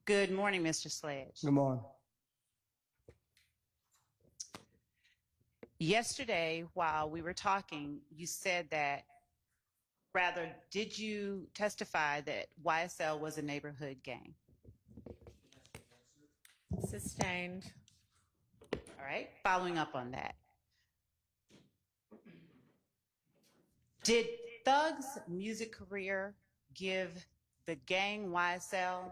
Good morning, Mr. Sledge. Good morning. Yesterday, while we were talking, you said that, did you testify that YSL was a neighborhood gang? Sustained. All right, following up on that. Did Thug's music career give the gang YSL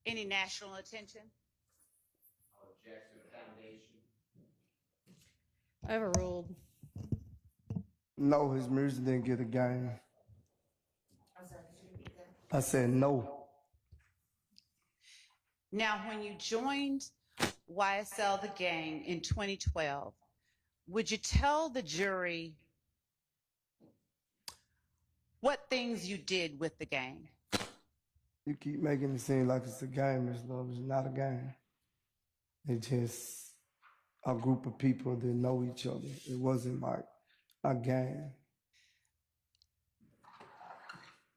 any national attention? I'll object to the foundation. Overruled. No, his music didn't get a game. I said no. Now, when you joined YSL the gang in 2012, would you tell the jury what things you did with the gang? You keep making it seem like it's a game, Miss Love. It's not a game. It's just a group of people that know each other. It wasn't like a game.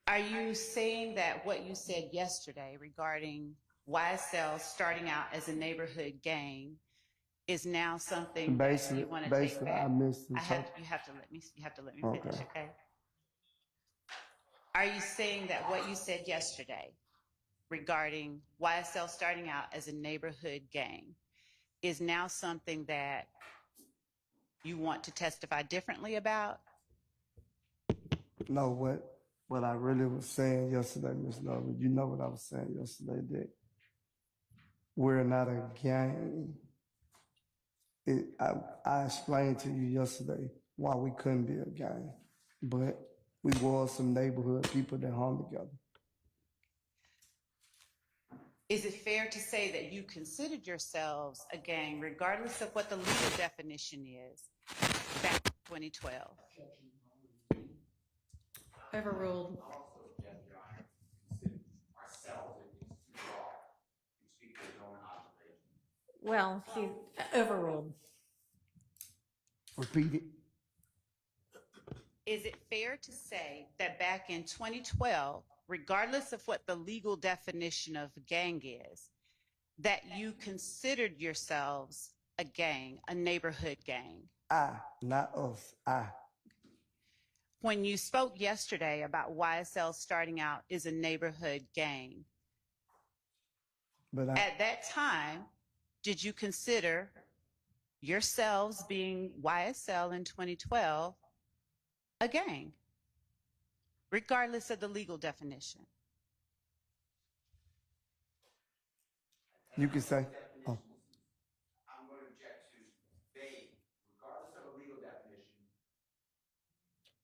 Are you saying that what you said yesterday regarding YSL starting out as a neighborhood gang is now something that you want to take back? I missed You have to let me Okay. finish, okay? Are you saying that what you said yesterday regarding YSL starting out as a neighborhood gang is now something that you want to testify differently about? No, what I really was saying yesterday, Miss Love, you know what I was saying yesterday, that we're not a gang. I explained to you yesterday why we couldn't be a gang, but we were some neighborhood people that hung together. Is it fair to say that you considered yourselves a gang, regardless of what the legal definition is, back in 2012? Overruled. I'll also object, Your Honor, consider ourselves is too broad. You speak to your own observation. Well, overruled. Repeat it. Is it fair to say that back in 2012, regardless of what the legal definition of a gang is, that you considered yourselves a gang, a neighborhood gang? Not us, I. When you spoke yesterday about YSL starting out as a neighborhood gang, But at that time, did you consider yourselves being YSL in 2012 a gang, regardless of the legal definition? you can say, oh. I'm going to object to vague, regardless of a legal definition.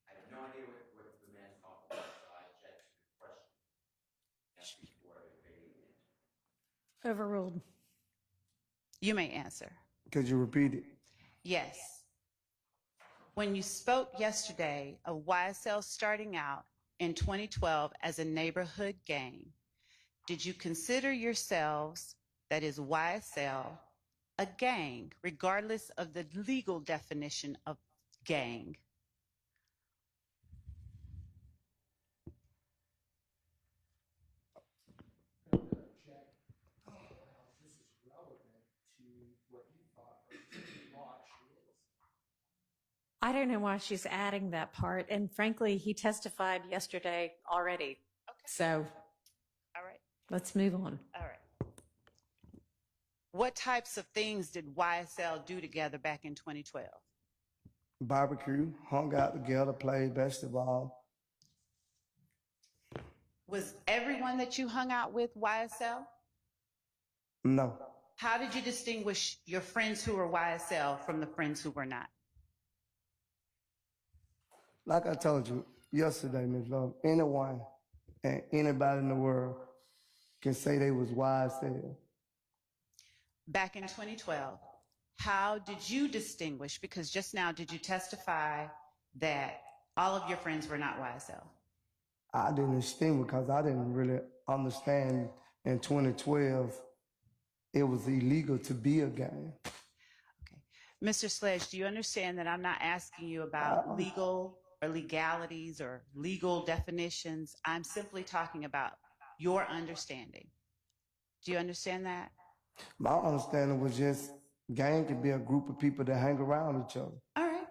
I have no idea what the man's talking about, so I object to the question. That's before a vague answer. Overruled. You may answer. Could you repeat it? Yes. When you spoke yesterday of YSL starting out in 2012 as a neighborhood gang, did you consider yourselves, that is YSL, a gang, regardless of the legal definition of gang? I don't know why she's adding that part. And frankly, he testified yesterday already. Okay. So All right. let's move on. All right. What types of things did YSL do together back in 2012? Barbecue, hung out together, played basketball. Was everyone that you hung out with YSL? No. How did you distinguish your friends who were YSL from the friends who were not? Like I told you yesterday, Ms. Love, anyone and anybody in the world can say they was YSL. Back in 2012, how did you distinguish? Because just now, did you testify that all of your friends were not YSL? I didn't distinguish because I didn't really understand in 2012 it was illegal to be a gang. Okay. Mr. Sledge, do you understand that I'm not asking you about legal or legalities or legal definitions? I'm simply talking about your understanding. Do you understand that? My understanding was just gang could be a group of people that hang around each other. All right.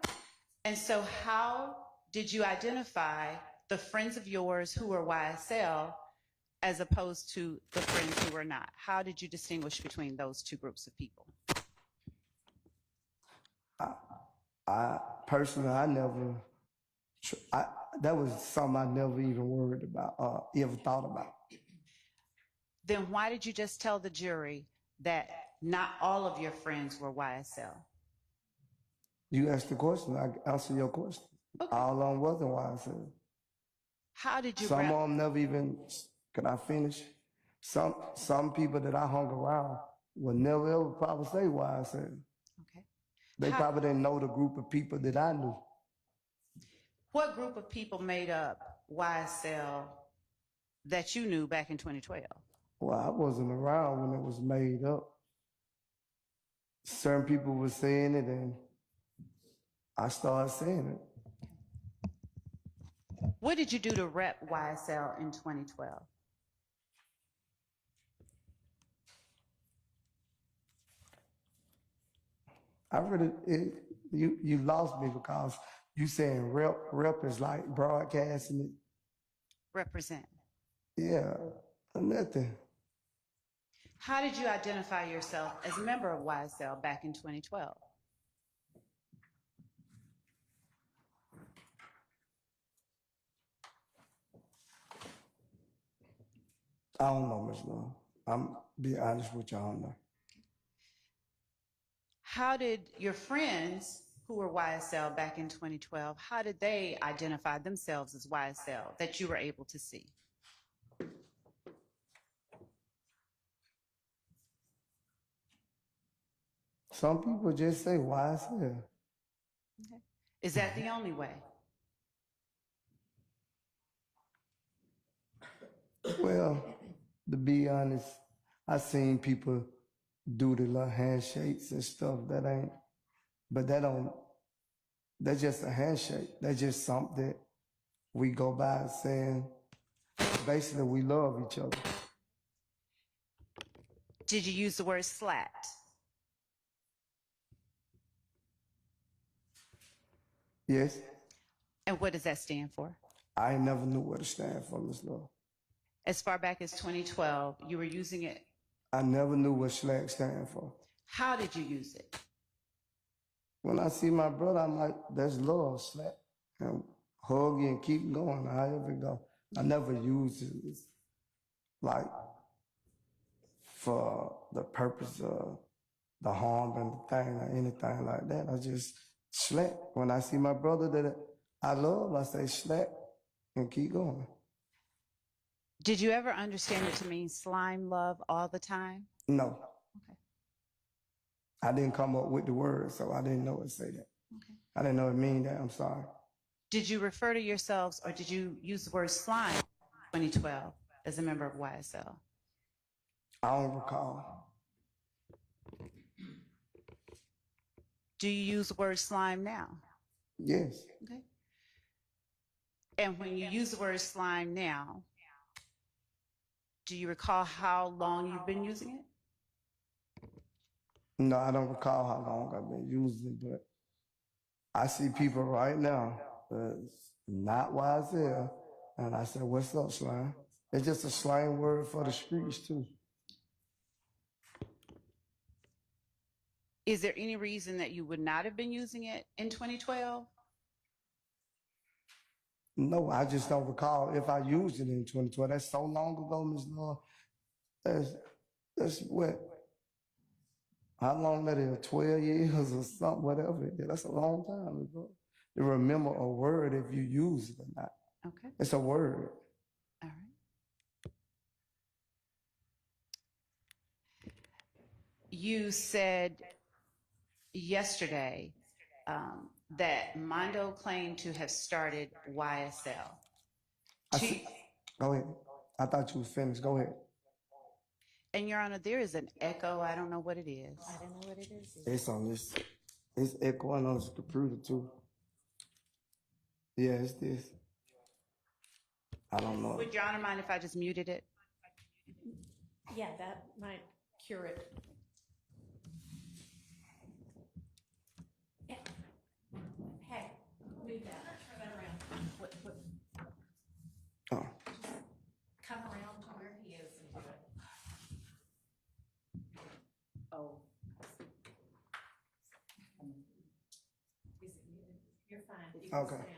And so, how did you identify the friends of yours who were YSL as opposed to the friends who were not? How did you distinguish between those two groups of people? I personally, that was something I never even worried about, ever thought about. Then why did you just tell the jury that not all of your friends were YSL? You asked the question, I answer your question. Okay. All of them wasn't YSL. How did you Some of them never even, can I finish? Some people that I hung around would never ever probably say YSL. Okay. They probably didn't know the group of people that I knew. What group of people made up YSL that you knew back in 2012? Well, I wasn't around when it was made up. Certain people were saying it, and I started saying it. What did you do to rep YSL in 2012? You lost me because you saying rep is like broadcasting it. Represent. Yeah, nothing. How did you identify yourself as a member of YSL back in 2012? I don't know, Ms. Love. I'm be honest with you, I don't know. How did your friends who were YSL back in 2012, how did they identify themselves as YSL that you were able to see? Some people just say YSL. Okay. Is that the only way? Well, to be honest, I seen people do the little handshakes and stuff that's just a handshake. That's just something that we go by saying, basically we love each other. Did you use the word slat? Yes, And what does that stand for? I never knew what it stand for, Ms. Love. As far back as 2012, you were using it. I never knew what Sledge stand for. How did you use it? When I see my brother, I'm like, that's love, Sledge. And hug you and keep going, however it go. I never used it like for the purpose of the harm and the thing or anything like that. I just Sledge. When I see my brother that I love, I say Sledge and keep going. Did you ever understand it to mean slime love all the time? No. Okay. I didn't come up with the word, so I didn't know it say that. Okay. I didn't know it mean that. I'm sorry. Did you refer to yourselves or did you use the word slime in 2012 as a member of YSL? I don't recall. Do you use the word slime now? Yes. Okay. And when you use the word slime now, do you recall how long you've been using it? No, I don't recall how long I've been using it, but I see people right now that's not YSL, and I said, what's up, slime? It's just a slang word for the streets, too. Is there any reason that you would not have been using it in 2012? No, I just don't recall if I used it in 2012. That's so long ago, Ms. Lord. That's what? How long that is? 12 years or something, whatever. That's a long time ago. To remember a word if you use it or not. Okay. It's a word. All right. You said yesterday that Mondo claimed to have started YSL. Go ahead. I thought you was finished. Go ahead. And Your Honor, there is an echo. I don't know what it is. I don't know what it is. It's on this. It's echoing on the computer too. Yeah, it's this. I don't know. Would Your Honor mind if I just muted it? Yeah, that might cure it. Yeah. Hey, move that, turn that around. Oh, Come around to where he is and do it. Oh. Is it muted? You're fine. You can Okay. stand.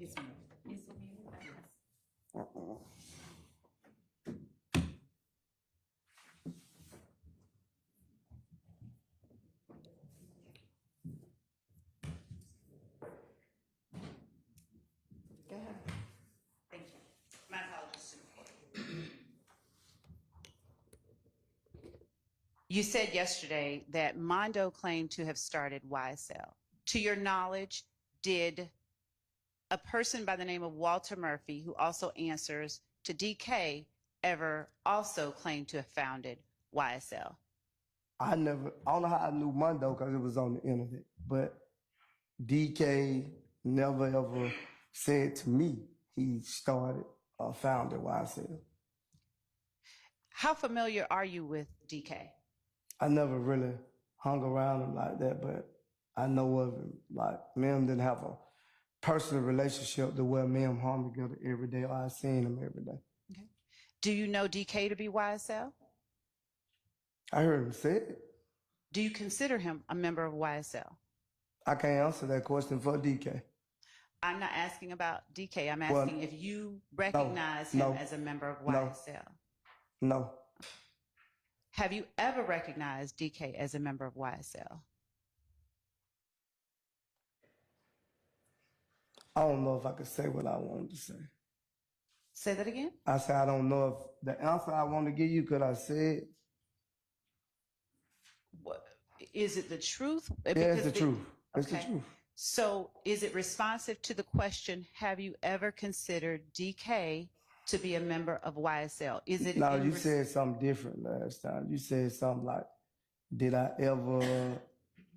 Is it muted? Okay. Go ahead. Thank you. My apologies. You said yesterday that Mondo claimed to have started YSL. To your knowledge, did a person by the name of Walter Murphy, who also answers to DK, ever also claim to have founded YSL? I don't know how I knew Mondo because it was on the internet, but DK never ever said to me he started or founded YSL. How familiar are you with DK? I never really hung around him like that, but I know of him. Like, me and him didn't have a personal relationship to where me and him hung together every day, or I seen him every day. Okay. Do you know DK to be YSL? I heard him say it. Do you consider him a member of YSL? I can't answer that question for DK. I'm not asking about DK. I'm asking if you recognize him as a member of YSL. No. Have you ever recognized DK as a member of YSL? I don't know if I could say what I wanted to say. Say that again? I said I don't know if the answer I want to give you, could I say it? What, is it the truth? Yeah, it's the truth. It's the Okay. truth. So is it responsive to the question, have you ever considered DK to be a member of YSL? Is it? No, you said something different last time. You said something like, did I ever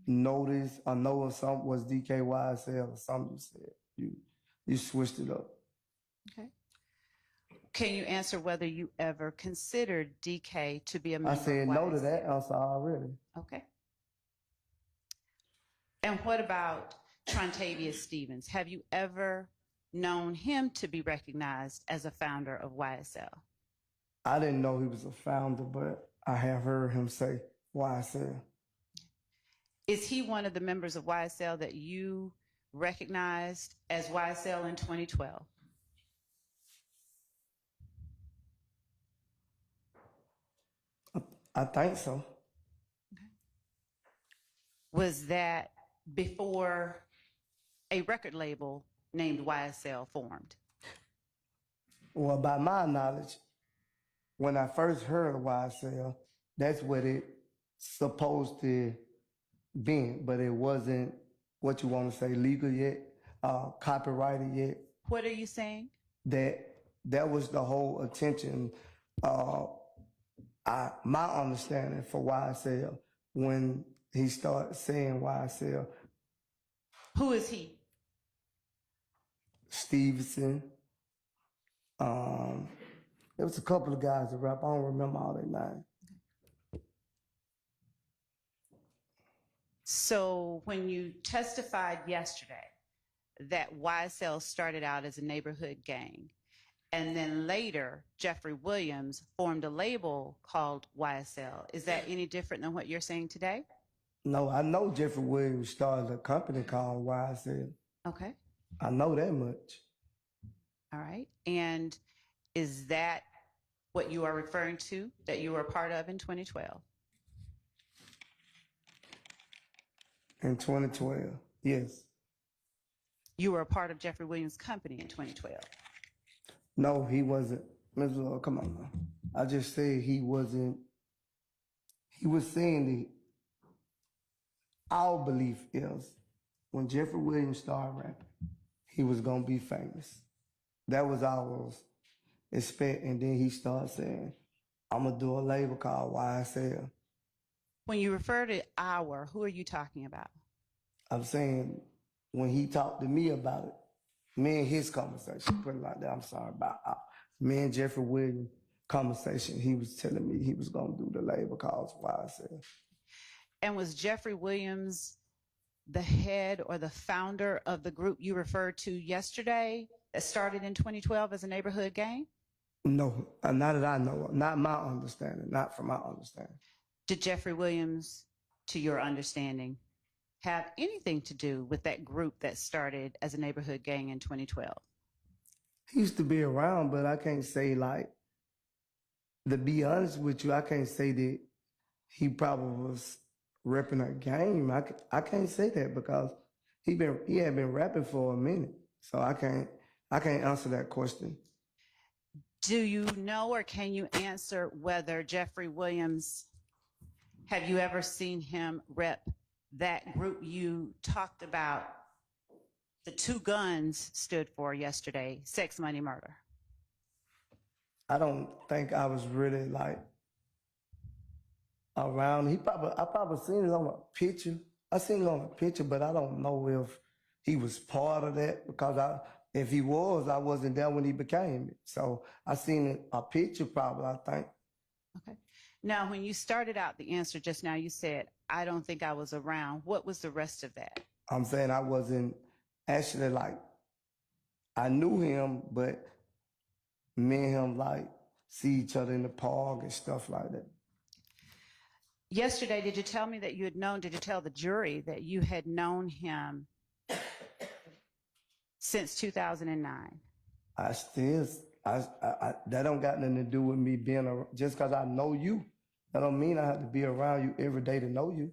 notice or know of something was DKYSL or something you said. You switched it up. Okay. Can you answer whether you ever considered DK to be a member I said of no YSL? to that answer already. Okay. And what about Trontavious Stevens? Have you ever known him to be recognized as a founder of YSL? I didn't know he was a founder, but I have heard him say YSL. Is he one of the members of YSL that you recognized as YSL in 2012? I think so. Was that before a record label named YSL formed? Well, by my knowledge, when I first heard of YSL, that's what it supposed to be, but it wasn't what you want to say legal yet, copyrighted yet. What are you saying? That was the whole attention. My understanding for YSL when he started saying YSL. Who is he? Stevenson. There was a couple of guys that rap. I don't remember all their names. So when you testified yesterday that YSL started out as a neighborhood gang, and then later Jeffrey Williams formed a label called YSL, is that any different than what you're saying today? No, I know Jeffrey Williams started a company called YSL. Okay. I know that much. All right. And is that what you are referring to that you were a part of in 2012? In 2012, yes. You were a part of Jeffrey Williams' company in 2012. No, he wasn't. Ms. Lord, come on now. I just said he wasn't. He was saying that our belief is when Jeffrey Williams started rapping, he was going to be famous. That was ours expect. And then he started saying, I'm going to do a label called YSL. When you refer to our, who are you talking about? I'm saying when he talked to me about it, me and his conversation, put it like that, I'm sorry about Me and Jeffrey Williams conversation, he was telling me he was going to do the labor cause YSL. And was Jeffrey Williams the head or the founder of the group you referred to yesterday that started in 2012 as a neighborhood gang? No, not that I know of. Not my understanding, not from my understanding. Did Jeffrey Williams, to your understanding, have anything to do with that group that started as a neighborhood gang in 2012? He used to be around, but I can't say, like, to be honest with you, I can't say that he probably was repping a game. I can't say that because he had been rapping for a minute. So I can't answer that question. Do you know or can you answer whether Jeffrey Williams, have you ever seen him rep that group you talked about, the two guns stood for yesterday, sex, money, murder? I don't think I was really like around. I probably seen it on a picture. I seen it on a picture, but I don't know if he was part of that because if he was, I wasn't there when he became it. So I seen a picture probably, I think. Okay. Now, when you started out the answer just now, you said, I don't think I was around. What was the rest of that? I'm saying I wasn't actually like, I knew him, but me and him like see each other in the park and stuff like that. Yesterday, did you tell me that you had known, did you tell the jury that you had known him since 2009? That don't got nothing to do with me being around. Just because I know you, that don't mean I have to be around you every day to know you.